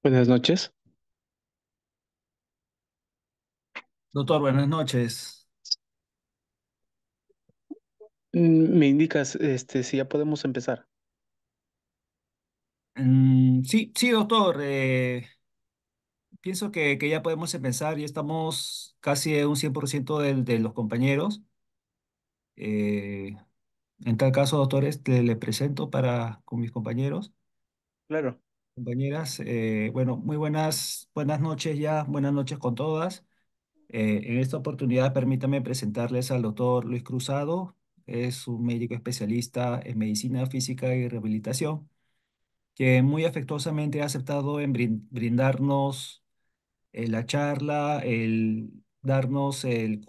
Buenas noches. Doctor, buenas noches. Me indicas, si ya podemos empezar. Sí, sí, doctor. Pienso que ya podemos empezar. Ya estamos casi en un 100% de los compañeros. Eh, en tal caso, doctores, le presento con mis compañeros, Claro. compañeras. Bueno, muy buenas noches ya. Buenas noches con todas. En esta oportunidad, permítame presentarles al doctor Luis Cruzado. Es un médico especialista en medicina física y rehabilitación, que muy afectuosamente ha aceptado en brindarnos la charla, el darnos el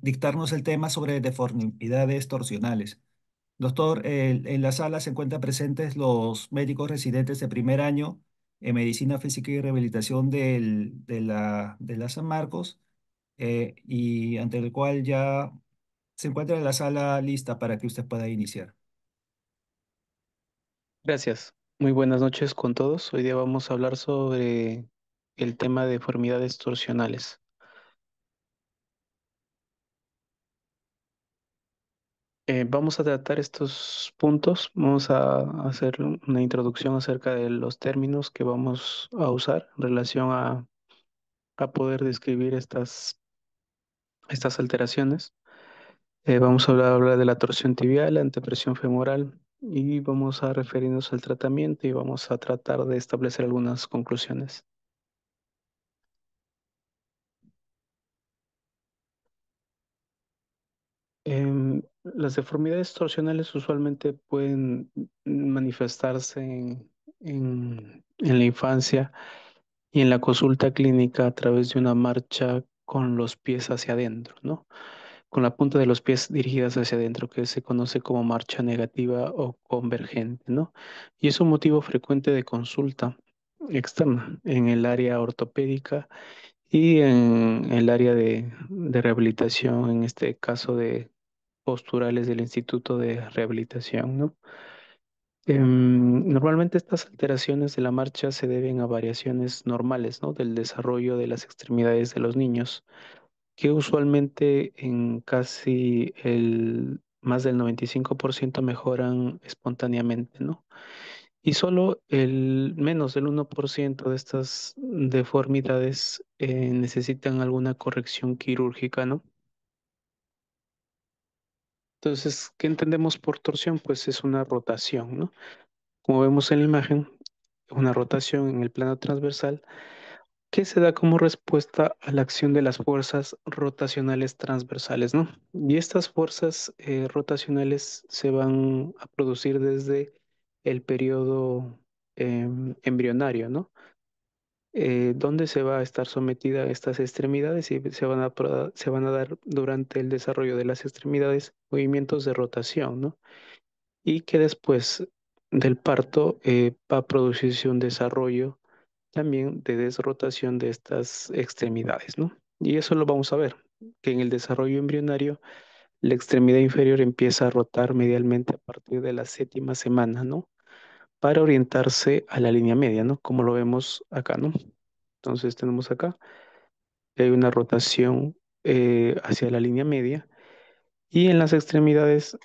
dictarnos el tema sobre deformidades torsionales. Doctor, en la sala se encuentran presentes los médicos residentes de primer año en Medicina Física y Rehabilitación de la San Marcos, y ante el cual ya se encuentra la sala lista para que usted pueda iniciar. Gracias. Muy buenas noches con todos. Hoy día vamos a hablar sobre el tema de deformidades torsionales. Vamos a tratar estos puntos. Vamos a hacer una introducción acerca de los términos que vamos a usar en relación a poder describir estas alteraciones. Vamos a hablar de la torsión tibial, antepresión femoral y vamos a referirnos al tratamiento y vamos a tratar de establecer algunas conclusiones. Las deformidades torsionales usualmente pueden manifestarse en la infancia y en la consulta clínica a través de una marcha con los pies hacia adentro, ¿no? Con la punta de los pies dirigidas hacia adentro, que se conoce como marcha negativa o convergente, ¿no? Y es un motivo frecuente de consulta externa en el área ortopédica y en el área de rehabilitación, en este caso de posturales del Instituto de Rehabilitación, ¿no? Normalmente estas alteraciones de la marcha se deben a variaciones normales, ¿no? Del desarrollo de las extremidades de los niños, que usualmente en casi el más del 95% mejoran espontáneamente, ¿no? Y solo el menos del 1% de estas deformidades necesitan alguna corrección quirúrgica, ¿no? Entonces, ¿qué entendemos por torsión? Pues es una rotación, ¿no? Como vemos en la imagen, una rotación en el plano transversal que se da como respuesta a la acción de las fuerzas rotacionales transversales, ¿no? Y estas fuerzas rotacionales se van a producir desde el periodo embrionario, ¿no? Donde se va a estar sometida a estas extremidades y se van a dar durante el desarrollo de las extremidades movimientos de rotación, ¿no? Y que después del parto va a producirse un desarrollo también de desrotación de estas extremidades, ¿no? Y eso lo vamos a ver, que en el desarrollo embrionario la extremidad inferior empieza a rotar medialmente a partir de la séptima semana, ¿no? Para orientarse a la línea media, ¿no? Como lo vemos acá, ¿no? Entonces tenemos acá que hay una rotación hacia la línea media y en las extremidades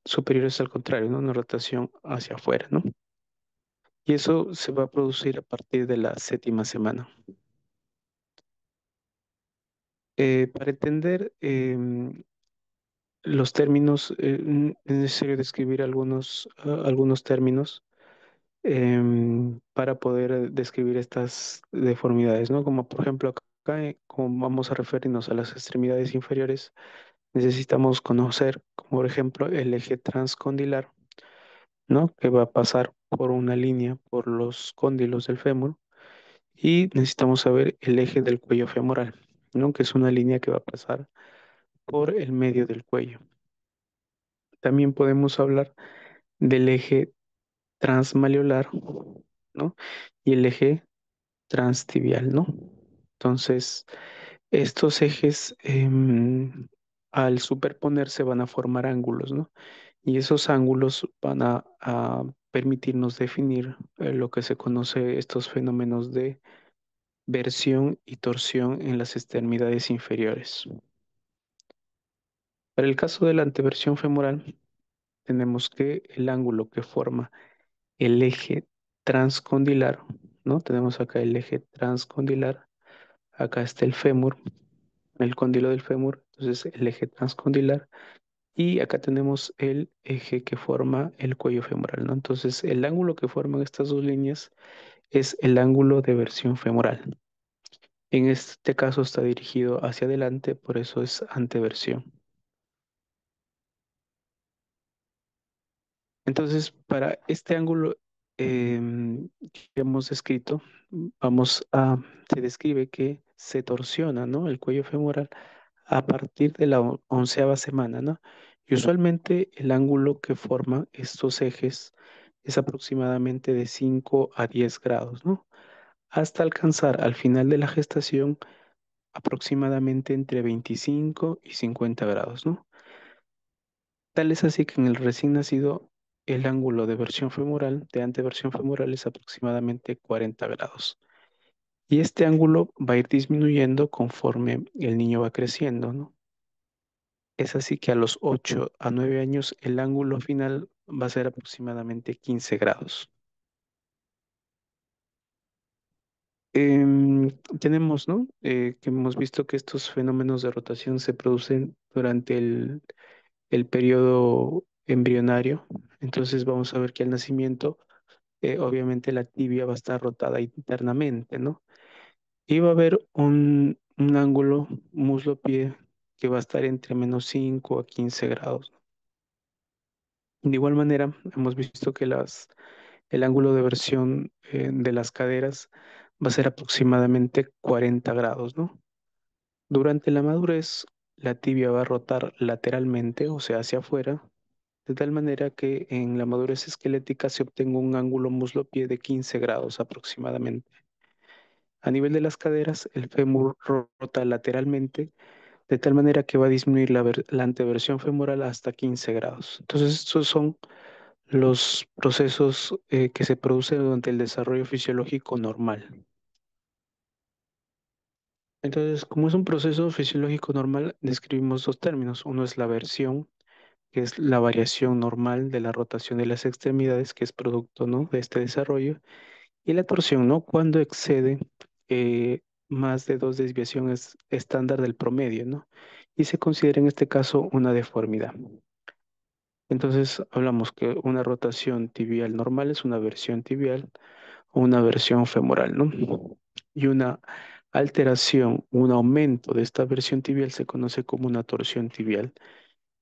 superiores al contrario, ¿no? Una rotación hacia afuera, ¿no? Y eso se va a producir a partir de la séptima semana. Para entender los términos, es necesario describir algunos términos para poder describir estas deformidades, ¿no? Como por ejemplo acá, como vamos a referirnos a las extremidades inferiores, necesitamos conocer, como por ejemplo, el eje transcondilar, ¿no? Que va a pasar por una línea por los cóndilos del fémur y necesitamos saber el eje del cuello femoral, ¿no? Que es una línea que va a pasar por el medio del cuello. También podemos hablar del eje transmalleolar, ¿no? Y el eje transtibial, ¿no? Entonces, estos ejes al superponerse van a formar ángulos, ¿no? Y esos ángulos van a permitirnos definir lo que se conoce estos fenómenos de versión y torsión en las extremidades inferiores. Para el caso de la anteversión femoral, tenemos que el ángulo que forma el eje transcondilar, ¿no? Tenemos acá el eje transcondilar, acá está el fémur, el cóndilo del fémur, entonces el eje transcondilar, y acá tenemos el eje que forma el cuello femoral, ¿no? Entonces el ángulo que forman estas dos líneas es el ángulo de versión femoral. En este caso está dirigido hacia adelante, por eso es anteversión. Entonces, para este ángulo que hemos escrito, se describe que se torsiona, ¿no? El cuello femoral a partir de la onceava semana, ¿no? Y usualmente el ángulo que forman estos ejes es aproximadamente de 5 a 10 grados, ¿no? Hasta alcanzar al final de la gestación aproximadamente entre 25 y 50 grados, ¿no? Tal es así que en el recién nacido el ángulo de versión femoral, de anteversión femoral, es aproximadamente 40 grados. Y este ángulo va a ir disminuyendo conforme el niño va creciendo, ¿no? Es así que a los 8 a 9 años el ángulo final va a ser aproximadamente 15 grados. Tenemos, ¿no? Que hemos visto que estos fenómenos de rotación se producen durante el periodo embrionario. Entonces vamos a ver que al nacimiento, obviamente la tibia va a estar rotada internamente, ¿no? Y va a haber un ángulo muslo-pie que va a estar entre -5 a 15 grados. De igual manera, hemos visto que el ángulo de versión de las caderas va a ser aproximadamente 40 grados, ¿no? Durante la madurez, la tibia va a rotar lateralmente, o sea, hacia afuera, de tal manera que en la madurez esquelética se obtenga un ángulo muslo-pie de 15 grados aproximadamente. A nivel de las caderas, el fémur rota lateralmente, de tal manera que va a disminuir la anteversión femoral hasta 15 grados. Entonces, estos son los procesos que se producen durante el desarrollo fisiológico normal. Entonces, como es un proceso fisiológico normal, describimos dos términos. Uno es la versión, que es la variación normal de la rotación de las extremidades, que es producto, ¿no?, de este desarrollo, y la torsión, ¿no?, cuando excede más de dos desviaciones estándar del promedio, ¿no? Y se considera en este caso una deformidad. Entonces, hablamos que una rotación tibial normal es una versión tibial o una versión femoral, ¿no? Y una alteración, un aumento de esta versión tibial se conoce como una torsión tibial.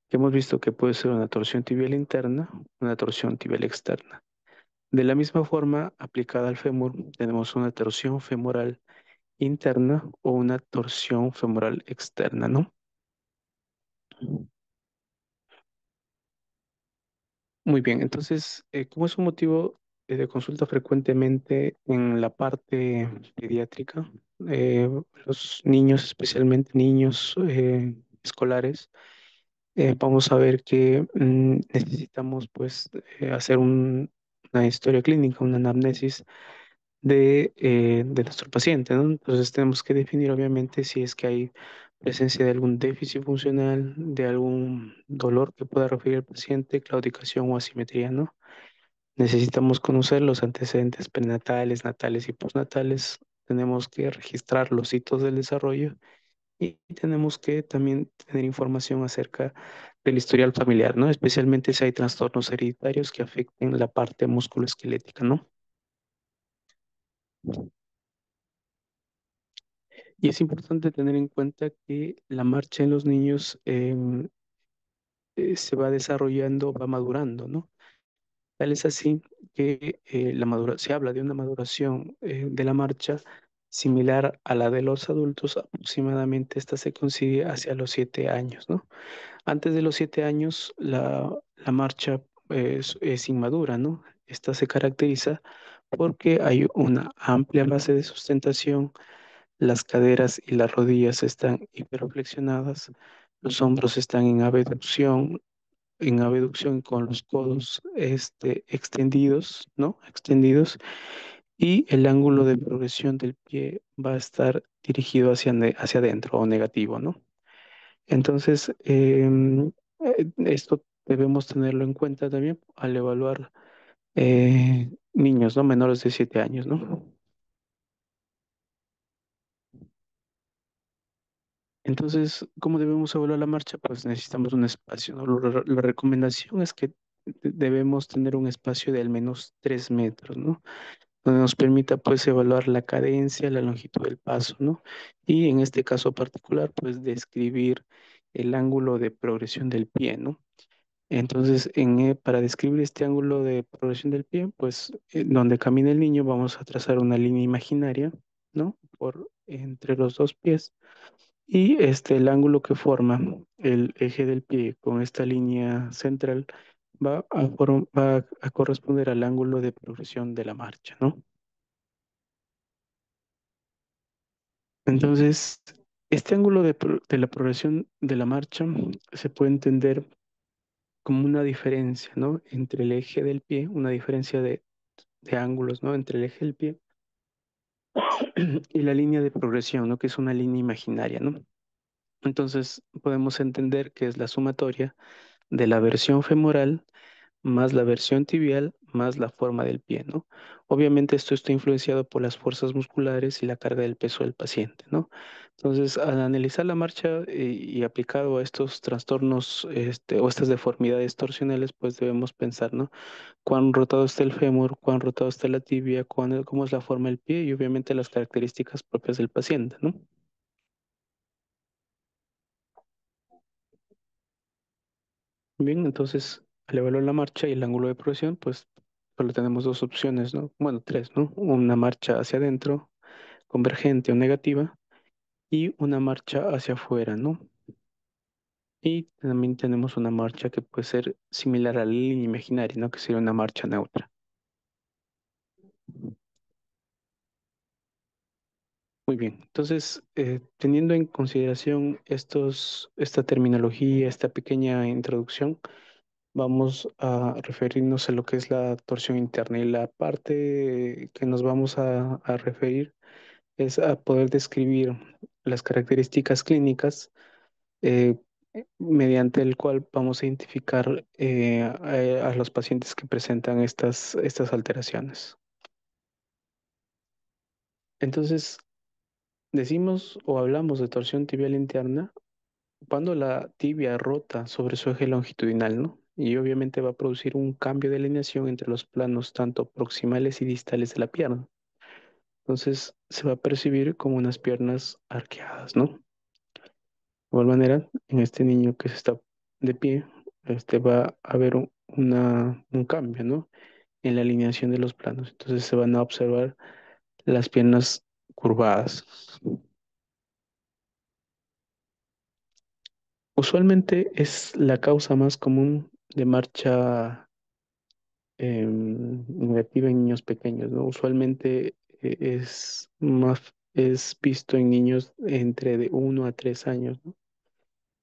Hemos visto que puede ser una torsión tibial interna, una torsión tibial externa. De la misma forma, aplicada al fémur, tenemos una torsión femoral interna o una torsión femoral externa, ¿no? Muy bien, entonces, como es un motivo de consulta frecuentemente en la parte pediátrica, eh, los niños, especialmente niños escolares, vamos a ver que necesitamos pues hacer una historia clínica, una anamnesis de nuestro paciente, ¿no? Entonces tenemos que definir obviamente si es que hay presencia de algún déficit funcional, de algún dolor que pueda referir al paciente, claudicación o asimetría, ¿no? Necesitamos conocer los antecedentes prenatales, natales y postnatales. Tenemos que registrar los hitos del desarrollo y tenemos que también tener información acerca del historial familiar, ¿no? Especialmente si hay trastornos hereditarios que afecten la parte musculoesquelética, ¿no? Y es importante tener en cuenta que la marcha en los niños se va desarrollando, va madurando, ¿no? Tal es así que se habla de una maduración de la marcha similar a la de los adultos, aproximadamente esta se consigue hacia los 7 años, ¿no? Antes de los 7 años, la marcha es inmadura, ¿no? Esta se caracteriza porque hay una amplia base de sustentación, las caderas y las rodillas están hiperflexionadas, los hombros están en abducción, en abducción con los codos extendidos, ¿no? Extendidos, y el ángulo de progresión del pie va a estar dirigido hacia adentro o negativo, ¿no? Entonces, esto debemos tenerlo en cuenta también al evaluar niños, ¿no? Menores de 7 años, ¿no? Entonces, ¿cómo debemos evaluar la marcha? Pues necesitamos un espacio, ¿no? La recomendación es que debemos tener un espacio de al menos 3 metros, ¿no? Donde nos permita pues evaluar la cadencia, la longitud del paso, ¿no? Y en este caso particular, pues describir el ángulo de progresión del pie, ¿no? Entonces, para describir este ángulo de progresión del pie, pues donde camina el niño vamos a trazar una línea imaginaria, ¿no? Por entre los dos pies y el ángulo que forma el eje del pie con esta línea central va a corresponder al ángulo de progresión de la marcha, ¿no? Entonces, este ángulo de la progresión de la marcha se puede entender como una diferencia, ¿no? Entre el eje del pie, una diferencia de ángulos, ¿no? Entre el eje del pie y la línea de progresión, ¿no? Que es una línea imaginaria, ¿no? Entonces, podemos entender que es la sumatoria de la versión femoral más la versión tibial, más la forma del pie, ¿no? Obviamente esto está influenciado por las fuerzas musculares y la carga del peso del paciente, ¿no? Entonces, al analizar la marcha y aplicado a estos trastornos o estas deformidades torsionales, pues debemos pensar, ¿no? Cuán rotado está el fémur, cuán rotado está la tibia, cómo es la forma del pie y obviamente las características propias del paciente, ¿no? Bien, entonces, al evaluar la marcha y el ángulo de progresión, pues solo tenemos dos opciones, ¿no? Bueno, tres, ¿no? Una marcha hacia adentro, convergente o negativa, y una marcha hacia afuera, ¿no? Y también tenemos una marcha que puede ser similar a la línea imaginaria, ¿no? Que sería una marcha neutra. Muy bien, entonces, teniendo en consideración esta terminología, esta pequeña introducción, vamos a referirnos a lo que es la torsión interna y la parte que nos vamos a referir es a poder describir las características clínicas eh, mediante el cual vamos a identificar a los pacientes que presentan estas alteraciones. Entonces, decimos o hablamos de torsión tibial interna cuando la tibia rota sobre su eje longitudinal, ¿no? Y obviamente va a producir un cambio de alineación entre los planos tanto proximales y distales de la pierna. Entonces, se va a percibir como unas piernas arqueadas, ¿no? De igual manera, en este niño que se está de pie, va a haber un cambio, ¿no? En la alineación de los planos. Entonces se van a observar las piernas curvadas. Usualmente es la causa más común de marcha negativa en niños pequeños, ¿no? Usualmente es visto en niños entre de 1 a 3 años, ¿no?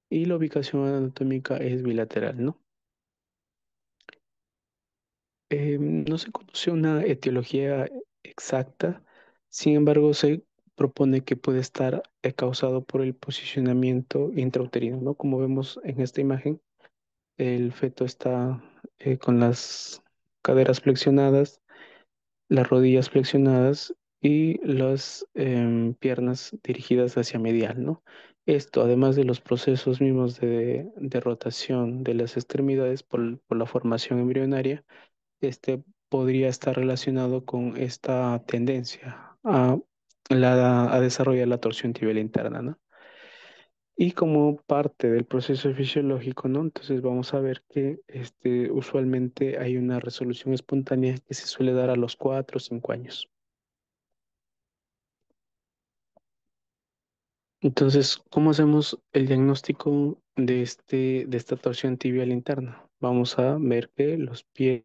Y la ubicación anatómica es bilateral, ¿no? No se conoce una etiología exacta, sin embargo, se propone que puede estar causado por el posicionamiento intrauterino, ¿no? Como vemos en esta imagen, el feto está con las caderas flexionadas, las rodillas flexionadas y las piernas dirigidas hacia medial, ¿no? Esto, además de los procesos mismos de rotación de las extremidades por la formación embrionaria, podría estar relacionado con esta tendencia a desarrollar la torsión tibial interna, ¿no? Y como parte del proceso fisiológico, ¿no? Entonces vamos a ver que usualmente hay una resolución espontánea que se suele dar a los 4 o 5 años. Entonces, ¿cómo hacemos el diagnóstico de esta torsión tibial interna? Vamos a ver que los pies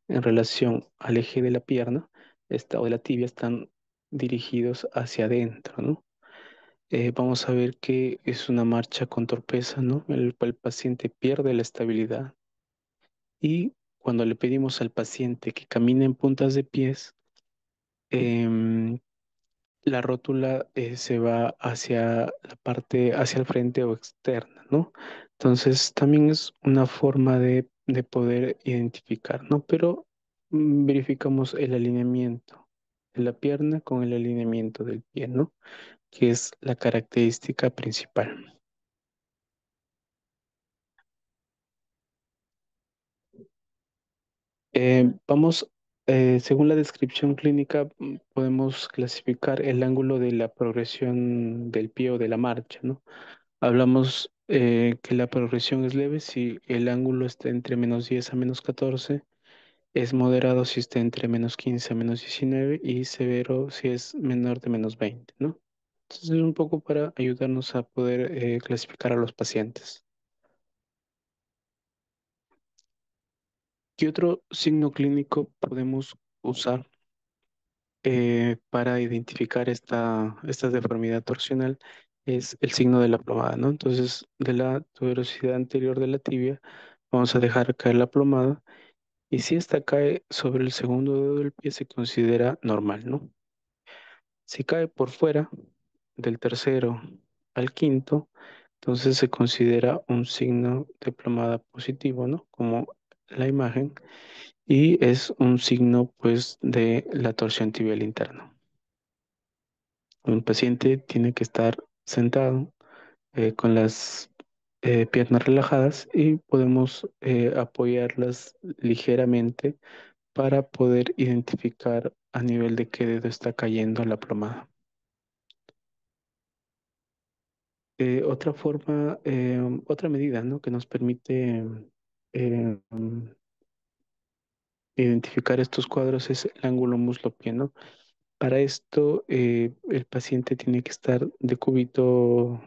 en relación al eje de la pierna o de la tibia están dirigidos hacia adentro, ¿no? vamos a ver que es una marcha con torpeza, ¿no? El cual el paciente pierde la estabilidad y cuando le pedimos al paciente que camine en puntas de pies, em, la rótula se va hacia la parte, hacia el frente o externa, ¿no? Entonces también es una forma de poder identificar, ¿no? Pero verificamos el alineamiento de la pierna con el alineamiento del pie, ¿no? Que es la característica principal. Vamos, según la descripción clínica, podemos clasificar el ángulo de la progresión del pie o de la marcha, ¿no? Hablamos que la progresión es leve si el ángulo está entre -10 a -14, es moderado si está entre -15 a -19 y severo si es menor de -20, ¿no? Entonces es un poco para ayudarnos a poder clasificar a los pacientes. ¿Qué otro signo clínico podemos usar para identificar esta deformidad torsional? Es el signo de la plomada, ¿no? Entonces, de la tuberosidad anterior de la tibia, vamos a dejar caer la plomada y si esta cae sobre el segundo dedo del pie se considera normal, ¿no? Si cae por fuera del tercero al quinto, entonces se considera un signo de plomada positivo, ¿no? Como la imagen, y es un signo, pues, de la torsión tibial interna. Un paciente tiene que estar sentado con las piernas relajadas y podemos apoyarlas ligeramente para poder identificar a nivel de qué dedo está cayendo la plomada. Otra forma, otra medida, ¿no? Que nos permite eh, identificar estos cuadros es el ángulo muslo-pie, ¿no? Para esto, el paciente tiene que estar de cúbito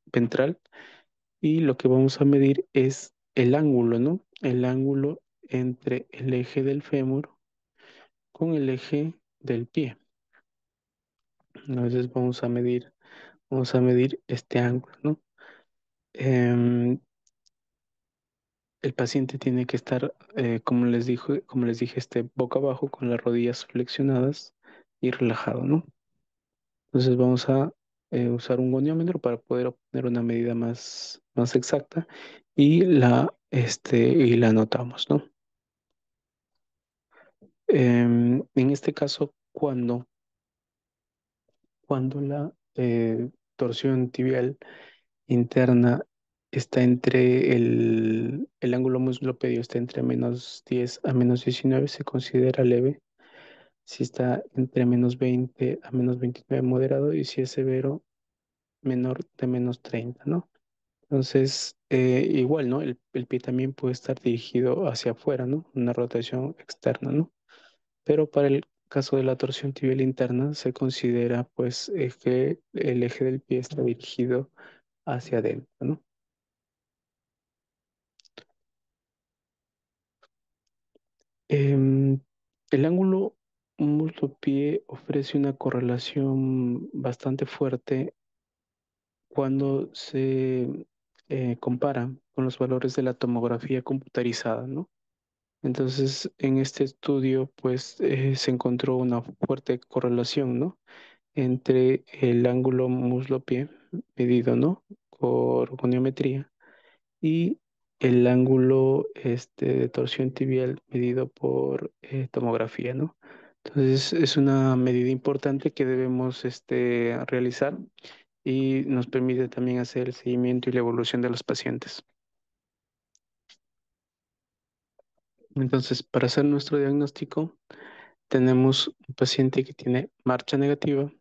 ventral y lo que vamos a medir es el ángulo, ¿no? El ángulo entre el eje del fémur con el eje del pie. Entonces vamos a medir este ángulo, ¿no? Em, el paciente tiene que estar, como les dije, boca abajo con las rodillas flexionadas y relajado, ¿no? Entonces vamos a usar un goniómetro para poder obtener una medida más exacta y y la anotamos, ¿no? En este caso, cuando la torsión tibial interna está entre el ángulo muslopedio está entre -10 a -19, se considera leve. Si está entre -20 a -29, moderado. Y si es severo, menor de -30, ¿no? Entonces, igual, ¿no? El pie también puede estar dirigido hacia afuera, ¿no? Una rotación externa, ¿no? Pero para el caso de la torsión tibial interna se considera pues que el eje del pie está dirigido hacia adentro, ¿no? Em, el ángulo muslo-pie ofrece una correlación bastante fuerte cuando se compara con los valores de la tomografía computarizada, ¿no? Entonces, en este estudio, pues se encontró una fuerte correlación, ¿no? Entre el ángulo muslo-pie medido, ¿no? Por goniometría y el ángulo de torsión tibial medido por tomografía, ¿no? Entonces es una medida importante que debemos realizar y nos permite también hacer el seguimiento y la evolución de los pacientes. Entonces, para hacer nuestro diagnóstico, tenemos un paciente que tiene marcha negativa,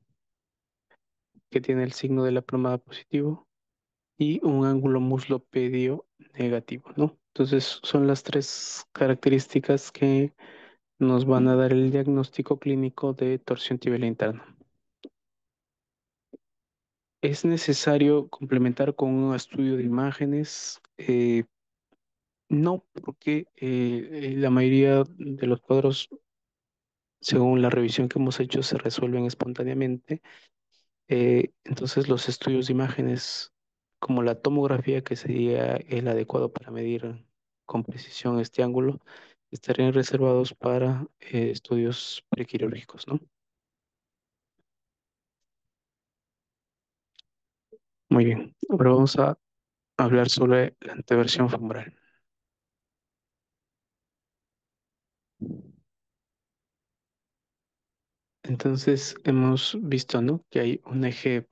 que tiene el signo de la plomada positivo y un ángulo muslopedio negativo, ¿no? Entonces, son las tres características que nos van a dar el diagnóstico clínico de torsión tibial interna. Es necesario complementar con un estudio de imágenes. No, porque la mayoría de los cuadros, según la revisión que hemos hecho, se resuelven espontáneamente. Entonces los estudios de imágenes como la tomografía, que sería el adecuado para medir con precisión este ángulo, estarían reservados para estudios prequirúrgicos, ¿no? Muy bien, ahora vamos a hablar sobre la anteversión femoral. Entonces hemos visto, ¿no? Que hay un eje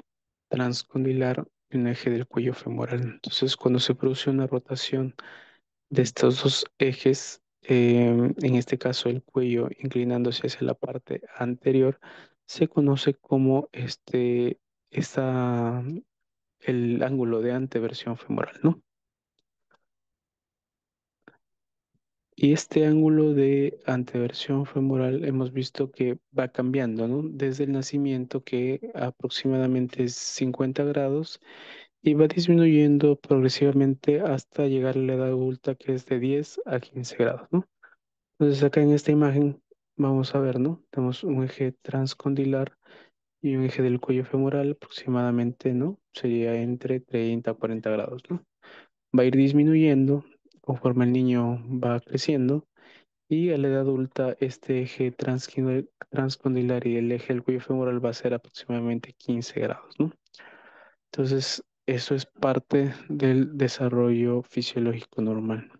transcondilar y un eje del cuello femoral. Entonces cuando se produce una rotación de estos dos ejes, en este caso el cuello inclinándose hacia la parte anterior, se conoce como esta, el ángulo de anteversión femoral, ¿no? Y este ángulo de anteversión femoral hemos visto que va cambiando, ¿no? Desde el nacimiento, que aproximadamente es 50 grados, y va disminuyendo progresivamente hasta llegar a la edad adulta, que es de 10 a 15 grados, ¿no? Entonces acá en esta imagen vamos a ver, ¿no? Tenemos un eje transcondilar y un eje del cuello femoral aproximadamente, ¿no? Sería entre 30 a 40 grados, ¿no? Va a ir disminuyendo conforme el niño va creciendo, y a la edad adulta este eje transcondilar y el eje del cuello femoral va a ser aproximadamente 15 grados, ¿no? Entonces eso es parte del desarrollo fisiológico normal.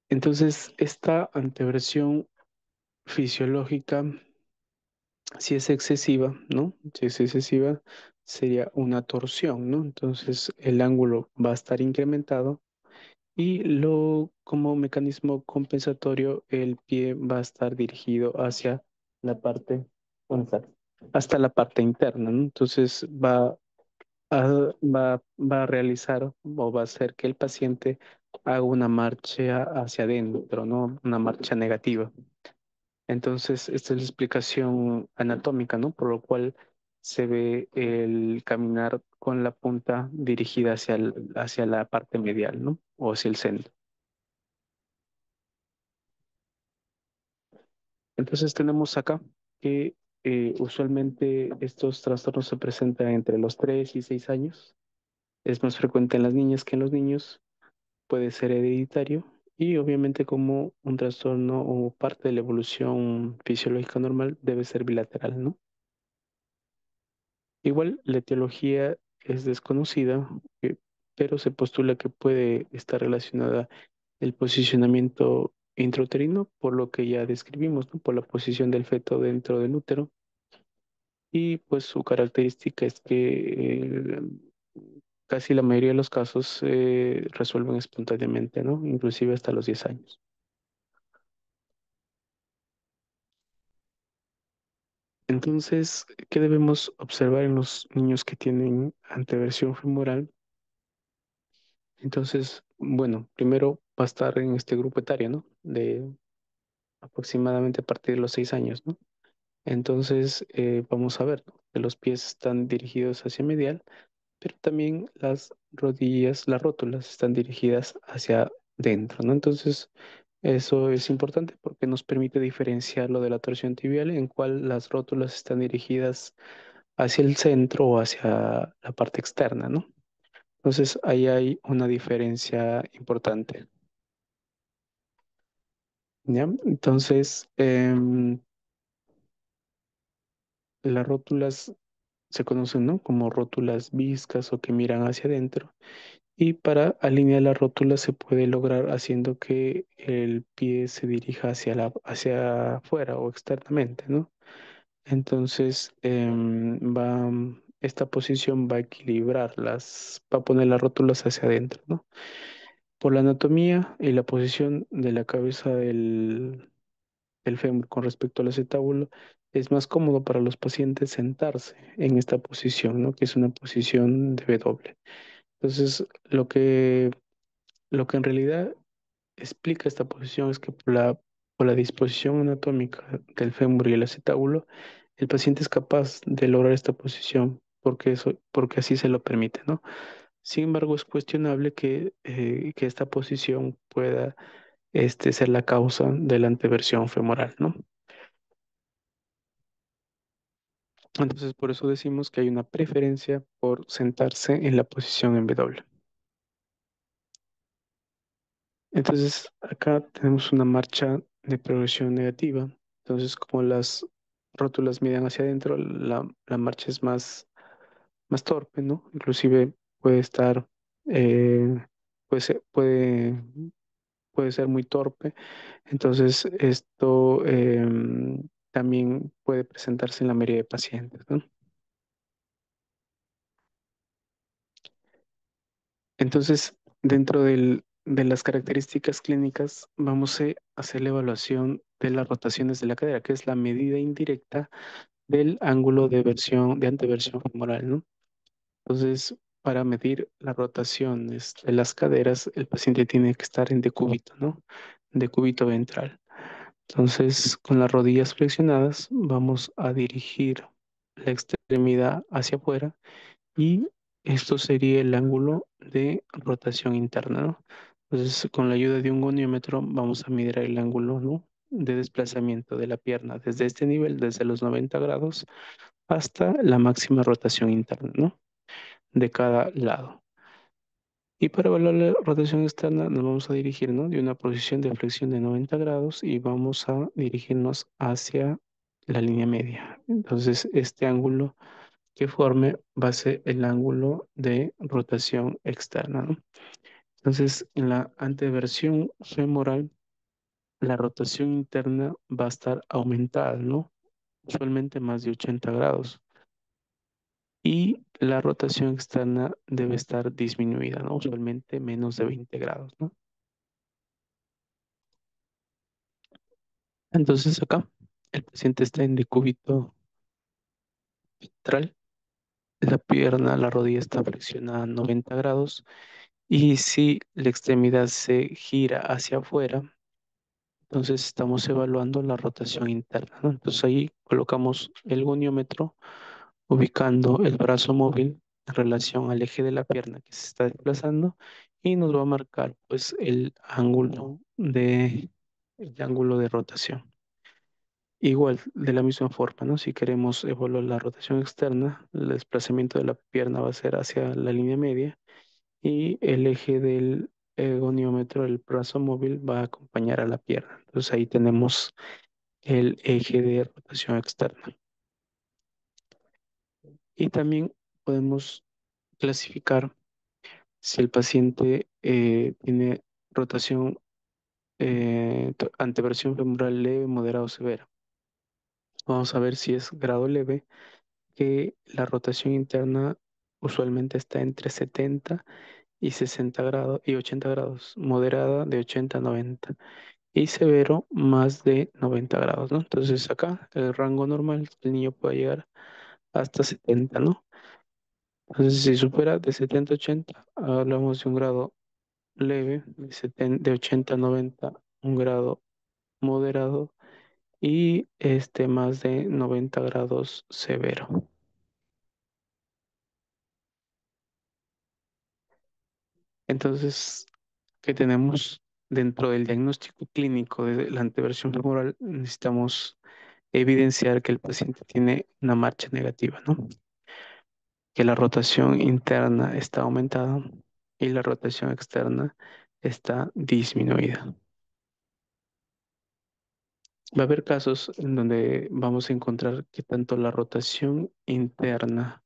Entonces esta anteversión fisiológica, si es excesiva, ¿no? Si es excesiva, sería una torsión, ¿no? Entonces el ángulo va a estar incrementado, y como mecanismo compensatorio, el pie va a estar dirigido hacia la parte, ¿dónde está? Hasta la parte interna, ¿no? Entonces va a realizar o va a hacer que el paciente haga una marcha hacia adentro, ¿no? Una marcha negativa. Entonces, esta es la explicación anatómica, ¿no? Por lo cual se ve el caminar con la punta dirigida hacia la parte medial, ¿no? O hacia el centro. Entonces, tenemos acá que usualmente estos trastornos se presentan entre los 3 y 6 años. Es más frecuente en las niñas que en los niños. Puede ser hereditario, y obviamente como un trastorno o parte de la evolución fisiológica normal debe ser bilateral, ¿no? Igual la etiología es desconocida, pero se postula que puede estar relacionada el posicionamiento intrauterino, por lo que ya describimos, ¿no? Por la posición del feto dentro del útero, y pues su característica es que casi la mayoría de los casos se resuelven espontáneamente, ¿no? Inclusive hasta los 10 años. Entonces, ¿qué debemos observar en los niños que tienen anteversión femoral? Entonces, bueno, primero va a estar en este grupo etario, ¿no? De aproximadamente a partir de los 6 años, ¿no? Entonces, vamos a ver, ¿no? Que los pies están dirigidos hacia medial, pero también las rodillas, las rótulas están dirigidas hacia dentro, ¿no? Entonces, eso es importante porque nos permite diferenciarlo de la torsión tibial, en cual las rótulas están dirigidas hacia el centro o hacia la parte externa, ¿no? Entonces ahí hay una diferencia importante, ¿ya? Entonces, las rótulas se conocen, ¿no? Como rótulas viscas o que miran hacia adentro. Y para alinear las rótulas se puede lograr haciendo que el pie se dirija hacia afuera o externamente, ¿no? Entonces, esta posición va a equilibrarlas, va a poner las rótulas hacia adentro, ¿no? Por la anatomía y la posición de la cabeza del fémur con respecto al acetábulo, es más cómodo para los pacientes sentarse en esta posición, ¿no? Que es una posición de W. Entonces, lo que en realidad explica esta posición es que por la disposición anatómica del fémur y el acetábulo, el paciente es capaz de lograr esta posición porque así se lo permite, ¿no? Sin embargo, es cuestionable que esta posición pueda ser la causa de la anteversión femoral, ¿no? Entonces, por eso decimos que hay una preferencia por sentarse en la posición en W. Entonces, acá tenemos una marcha de progresión negativa. Entonces, como las rótulas miden hacia adentro, la marcha es más torpe, ¿no? Inclusive puede estar, eh, puede ser muy torpe. Entonces, esto también puede presentarse en la mayoría de pacientes, ¿no? Entonces, dentro de las características clínicas, vamos a hacer la evaluación de las rotaciones de la cadera, que es la medida indirecta del ángulo de anteversión femoral, ¿no? Entonces, para medir las rotaciones de las caderas, el paciente tiene que estar en decúbito, ¿no? Decúbito ventral. Entonces, con las rodillas flexionadas, vamos a dirigir la extremidad hacia afuera y esto sería el ángulo de rotación interna, ¿no? Entonces, con la ayuda de un goniómetro, vamos a medir el ángulo, ¿no? De desplazamiento de la pierna desde este nivel, desde los 90 grados hasta la máxima rotación interna, ¿no? De cada lado. Y para evaluar la rotación externa nos vamos a dirigir, ¿no? De una posición de flexión de 90 grados y vamos a dirigirnos hacia la línea media. Entonces, este ángulo que forme va a ser el ángulo de rotación externa, ¿no? Entonces, en la anteversión femoral, la rotación interna va a estar aumentada, ¿no? Usualmente más de 80 grados. Y la rotación externa debe estar disminuida, ¿no? Usualmente menos de 20 grados, ¿no? Entonces acá el paciente está en decúbito ventral, la pierna, la rodilla está flexionada a 90 grados y si la extremidad se gira hacia afuera, entonces estamos evaluando la rotación interna, ¿no? Entonces ahí colocamos el goniómetro ubicando el brazo móvil en relación al eje de la pierna que se está desplazando y nos va a marcar pues el ángulo de rotación. Igual, de la misma forma, ¿no? Si queremos evaluar la rotación externa, el desplazamiento de la pierna va a ser hacia la línea media y el eje del goniómetro, el brazo móvil, va a acompañar a la pierna. Entonces ahí tenemos el eje de rotación externa. Y también podemos clasificar si el paciente tiene rotación anteversión femoral leve, moderada o severa. Vamos a ver si es grado leve, que la rotación interna usualmente está entre 70 y 60 grados y 80 grados, moderada de 80 a 90 y severo más de 90 grados, ¿no? Entonces acá el rango normal, el niño puede llegar hasta 70, ¿no? Entonces si supera de 70 a 80, hablamos de un grado leve, de 80 a 90, un grado moderado y más de 90 grados severo. Entonces, ¿qué tenemos dentro del diagnóstico clínico de la anteversión femoral? Necesitamos evidenciar que el paciente tiene una marcha negativa, ¿no? Que la rotación interna está aumentada y la rotación externa está disminuida. Va a haber casos en donde vamos a encontrar que tanto la rotación interna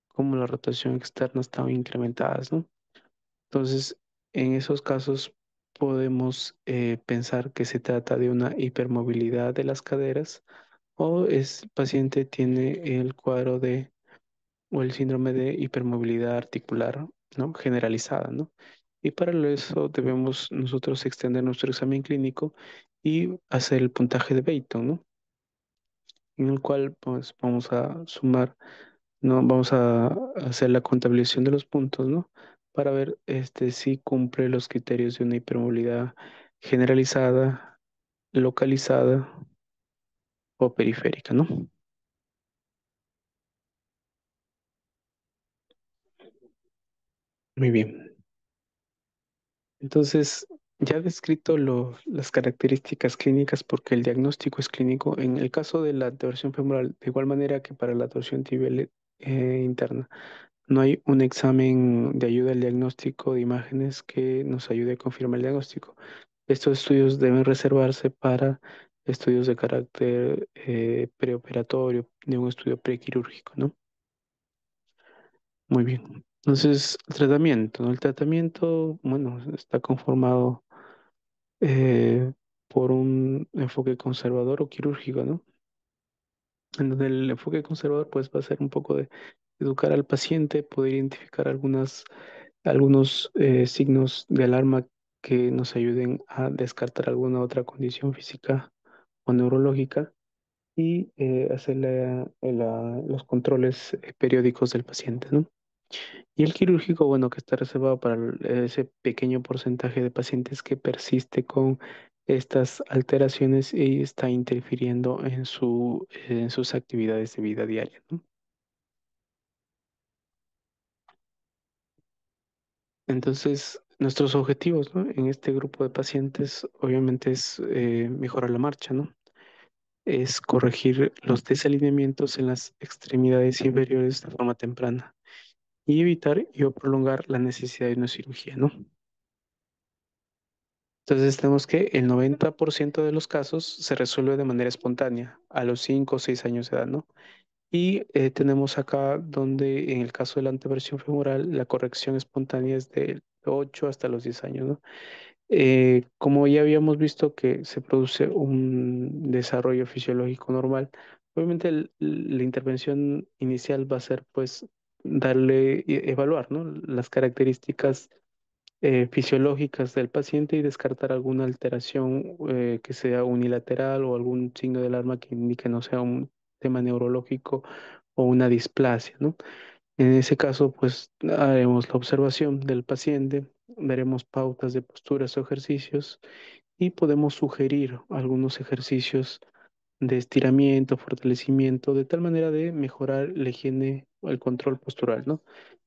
como la rotación externa están incrementadas, ¿no? Entonces, en esos casos podemos pensar que se trata de una hipermovilidad de las caderas o el paciente tiene el cuadro o el síndrome de hipermovilidad articular, ¿no? Generalizada, ¿no? Y para eso debemos nosotros extender nuestro examen clínico y hacer el puntaje de Bayton, ¿no? En el cual pues vamos a sumar, ¿no? Vamos a hacer la contabilización de los puntos, ¿no? Para ver si cumple los criterios de una hipermovilidad generalizada, localizada o periférica, ¿no? Muy bien. Entonces, Ya he descrito las características clínicas porque el diagnóstico es clínico. En el caso de la torsión femoral, de igual manera que para la torsión tibial interna, no hay un examen de ayuda al diagnóstico de imágenes que nos ayude a confirmar el diagnóstico. Estos estudios deben reservarse para estudios de carácter preoperatorio, de un estudio prequirúrgico, ¿no? Muy bien. Entonces, el tratamiento, ¿no? El tratamiento, bueno, está conformado eh, por un enfoque conservador o quirúrgico, ¿no? En donde el enfoque conservador pues va a ser un poco de educar al paciente, poder identificar algunos signos de alarma que nos ayuden a descartar alguna otra condición física o neurológica y hacer los controles periódicos del paciente, ¿no? Y el quirúrgico, bueno, que está reservado para ese pequeño porcentaje de pacientes que persiste con estas alteraciones y está interfiriendo en en sus actividades de vida diaria, ¿no? Entonces, nuestros objetivos, ¿no? En este grupo de pacientes, obviamente, es mejorar la marcha, ¿no? Es corregir los desalineamientos en las extremidades inferiores de forma temprana y evitar y o prolongar la necesidad de una cirugía, ¿no? Entonces tenemos que el 90% de los casos se resuelve de manera espontánea a los 5 o 6 años de edad, ¿no? Y tenemos acá donde en el caso de la anteversión femoral la corrección espontánea es de 8 hasta los 10 años, ¿no? Como ya habíamos visto que se produce un desarrollo fisiológico normal, obviamente la intervención inicial va a ser pues evaluar, ¿no? Las características fisiológicas del paciente y descartar alguna alteración que sea unilateral o algún signo de alarma que indique no sea un tema neurológico o una displasia, ¿no? En ese caso, pues haremos la observación del paciente, daremos pautas de posturas o ejercicios y podemos sugerir algunos ejercicios de estiramiento, fortalecimiento, de tal manera de mejorar la higiene o el control postural, ¿no?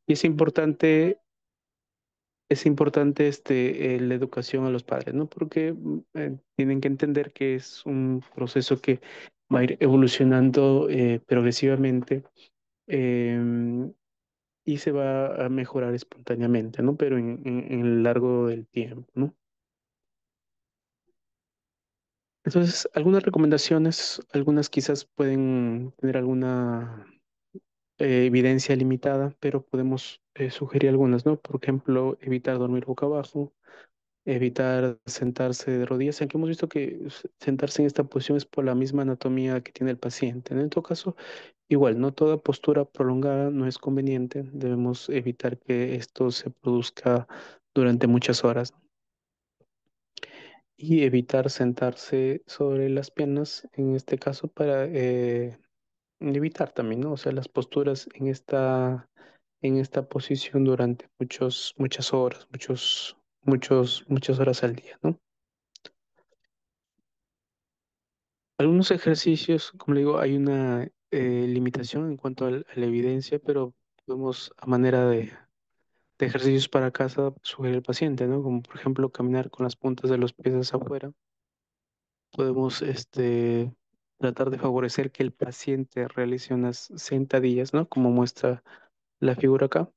Y es importante la educación a los padres, ¿no? Porque tienen que entender que es un proceso que va a ir evolucionando progresivamente em, y se va a mejorar espontáneamente, ¿no? Pero en el largo del tiempo, ¿no? Entonces, algunas recomendaciones, algunas quizás pueden tener alguna evidencia limitada, pero podemos sugerir algunas, ¿no? Por ejemplo, evitar dormir boca abajo, evitar sentarse de rodillas, aunque hemos visto que sentarse en esta posición es por la misma anatomía que tiene el paciente, ¿no? En todo caso, igual, no toda postura prolongada no es conveniente, debemos evitar que esto se produzca durante muchas horas y evitar sentarse sobre las piernas, en este caso, para evitar también, ¿no? O sea, las posturas en esta posición durante muchas horas, muchas horas al día, ¿no? Algunos ejercicios, como le digo, hay una limitación en cuanto a la evidencia, pero podemos a manera de ejercicios para casa sugerir al paciente, ¿no? Como por ejemplo caminar con las puntas de los pies hacia afuera. Podemos tratar de favorecer que el paciente realice unas sentadillas, ¿no? Como muestra la figura acá.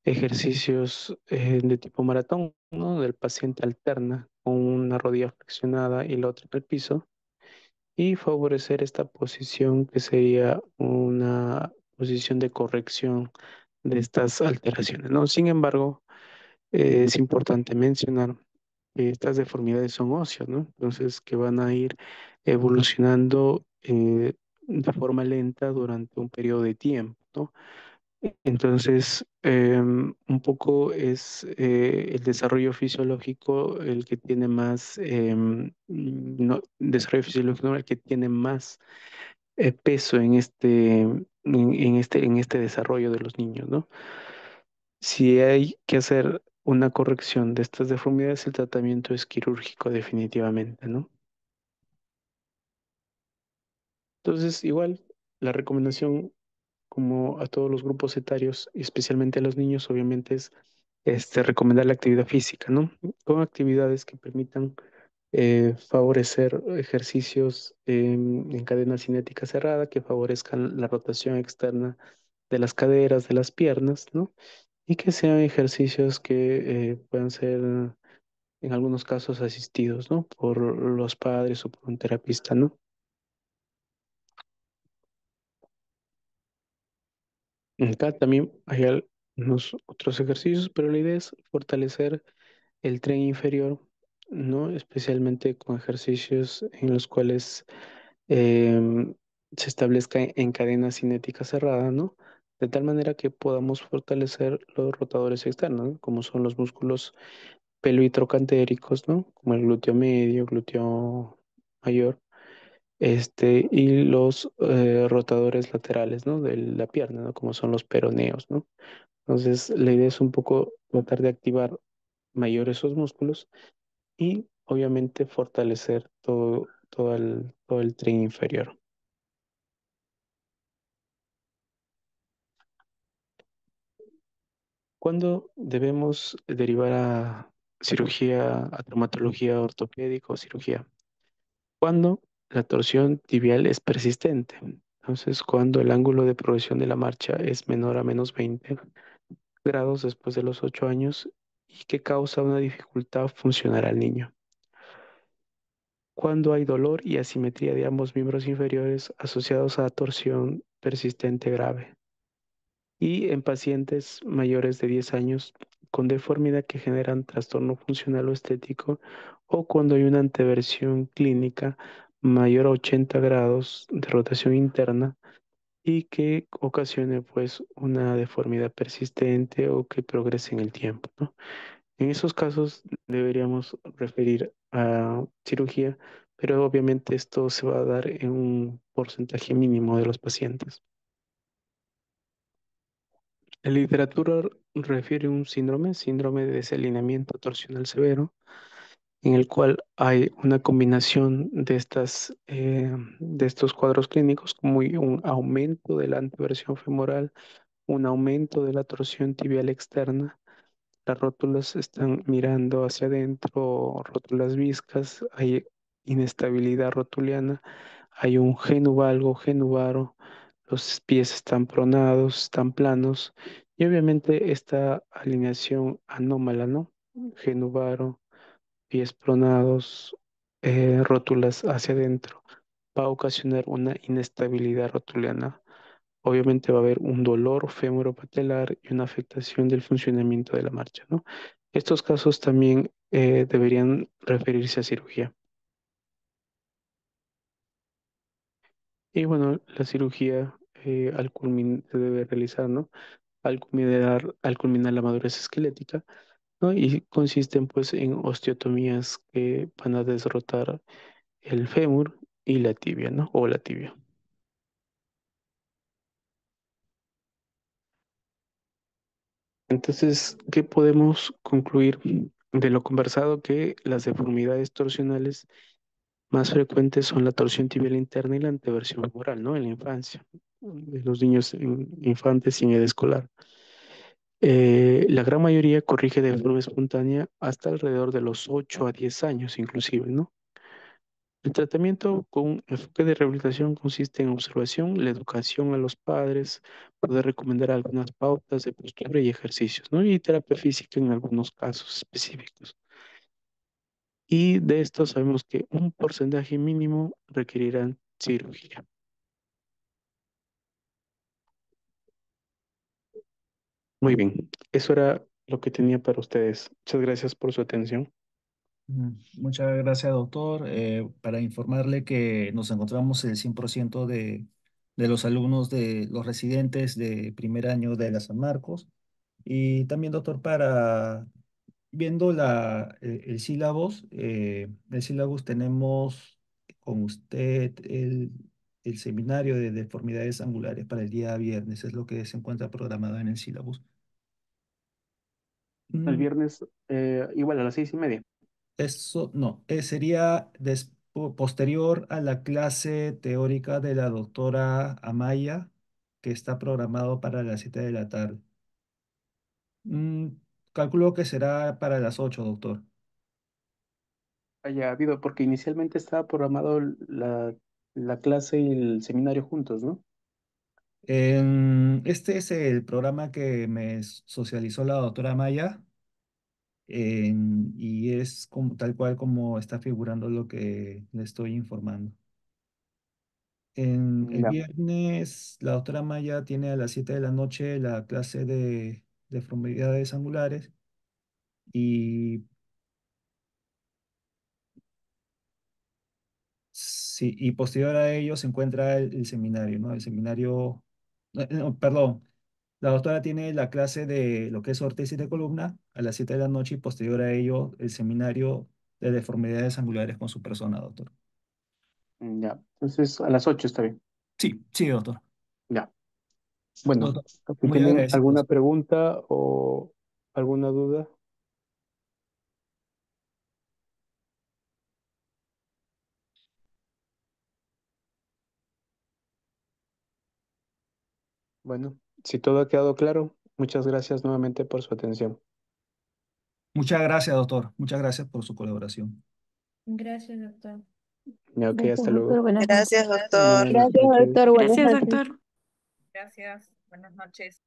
Ejercicios de tipo maratón, ¿no? El paciente alterna con una rodilla flexionada y la otra en el piso y favorecer esta posición que sería una posición de corrección de estas alteraciones, ¿no? Sin embargo, es importante mencionar que estas deformidades son óseas, ¿no? Entonces, que van a ir evolucionando de forma lenta durante un periodo de tiempo, ¿no? Entonces, un poco es el desarrollo fisiológico el que tiene más, desarrollo fisiológico no, el que tiene más peso en en este desarrollo de los niños, ¿no? Si hay que hacer una corrección de estas deformidades, el tratamiento es quirúrgico definitivamente, ¿no? Entonces, igual, la recomendación como a todos los grupos etarios, y especialmente a los niños, obviamente es recomendar la actividad física, ¿no? Con actividades que permitan favorecer ejercicios en cadena cinética cerrada que favorezcan la rotación externa de las caderas, de las piernas, ¿no? Y que sean ejercicios que puedan ser en algunos casos asistidos, ¿no? Por los padres o por un terapista, ¿no? Acá también hay algunos otros ejercicios, pero la idea es fortalecer el tren inferior, ¿no? Especialmente con ejercicios en los cuales em, se establezca en cadena cinética cerrada, ¿no? De tal manera que podamos fortalecer los rotadores externos, ¿no? Como son los músculos peloitrocantéricos, ¿no? Como el glúteo medio, glúteo mayor, y los rotadores laterales, ¿no? De la pierna, ¿no? Como son los peroneos, ¿no? Entonces, la idea es un poco tratar de activar mayor esos músculos y obviamente fortalecer todo el tren inferior. ¿Cuándo debemos derivar a cirugía, a traumatología ortopédica o cirugía? Cuando la torsión tibial es persistente. Entonces, cuando el ángulo de progresión de la marcha es menor a -20 grados después de los 8 años y que causa una dificultad funcional al niño. Cuando hay dolor y asimetría de ambos miembros inferiores asociados a torsión persistente grave. Y en pacientes mayores de 10 años con deformidad que generan trastorno funcional o estético o cuando hay una anteversión clínica mayor a 80 grados de rotación interna y que ocasione pues una deformidad persistente o que progrese en el tiempo, ¿no? En esos casos deberíamos referir a cirugía, pero obviamente esto se va a dar en un porcentaje mínimo de los pacientes. La literatura refiere un síndrome de desalineamiento torsional severo, en el cual hay una combinación de estos cuadros clínicos, como un aumento de la anteversión femoral, un aumento de la torsión tibial externa. Las rótulas están mirando hacia adentro, rótulas viscas, hay inestabilidad rotuliana, hay un genuvalgo, genuvaro, los pies están pronados, están planos y obviamente esta alineación anómala, ¿no? Genuvaro, pies pronados, rótulas hacia adentro, va a ocasionar una inestabilidad rotuliana. Obviamente va a haber un dolor femoropatelar y una afectación del funcionamiento de la marcha, ¿no? Estos casos también deberían referirse a cirugía. Y bueno, la cirugía se debe realizar, ¿no? Al culminar la madurez esquelética, ¿no? Y consisten pues en osteotomías que van a desrotar el fémur y la tibia, ¿no? O la tibia. Entonces, ¿qué podemos concluir de lo conversado? Que las deformidades torsionales más frecuentes son la torsión tibial interna y la anteversión femoral, ¿no? En la infancia, de los niños infantes sin edad escolar. La gran mayoría corrige de forma espontánea hasta alrededor de los 8 a 10 años, inclusive, ¿no? El tratamiento con enfoque de rehabilitación consiste en observación, la educación a los padres, poder recomendar algunas pautas de postura y ejercicios, ¿no? Y terapia física en algunos casos específicos. Y de esto sabemos que un porcentaje mínimo requerirán cirugía. Muy bien, eso era lo que tenía para ustedes. Muchas gracias por su atención. Muchas gracias, doctor. Para informarle que nos encontramos el 100% de los alumnos de los residentes de primer año de la San Marcos. Y también, doctor, para viendo el sílabus tenemos con usted el seminario de deformidades angulares para el día viernes, es lo que se encuentra programado en el sílabus. El Mm, viernes, igual a las 6:30. Eso no, sería posterior a la clase teórica de la doctora Amaya, que está programado para las 7 de la tarde. Calculo que será para las 8, doctor. haya habido, porque inicialmente estaba programado la clase y el seminario juntos, ¿no? Este es el programa que me socializó la doctora Maya, y es como, tal cual como está figurando lo que le estoy informando. El Ya, viernes, la doctora Maya tiene a las 7 de la noche la clase de deformidades angulares y, sí, y posterior a ello se encuentra el seminario, ¿no? El seminario, no, perdón, la doctora tiene la clase de lo que es órtesis de columna a las 7 de la noche y posterior a ello el seminario de deformidades angulares con su persona, doctor. ya. Entonces, a las 8 está bien. Sí, sí, doctor. Ya. Bueno, Doctor, si muy tienen agradecido. alguna pregunta o alguna duda, bueno, si todo ha quedado claro, muchas gracias nuevamente por su atención. Muchas gracias, doctor. Muchas gracias por su colaboración. Gracias, doctor. Ya, ok, Gracias, hasta luego. doctor. Buenas noches. Gracias, doctor. Buenas Gracias, noches. doctor. Buenas Gracias, noches. doctor. Gracias. Buenas noches.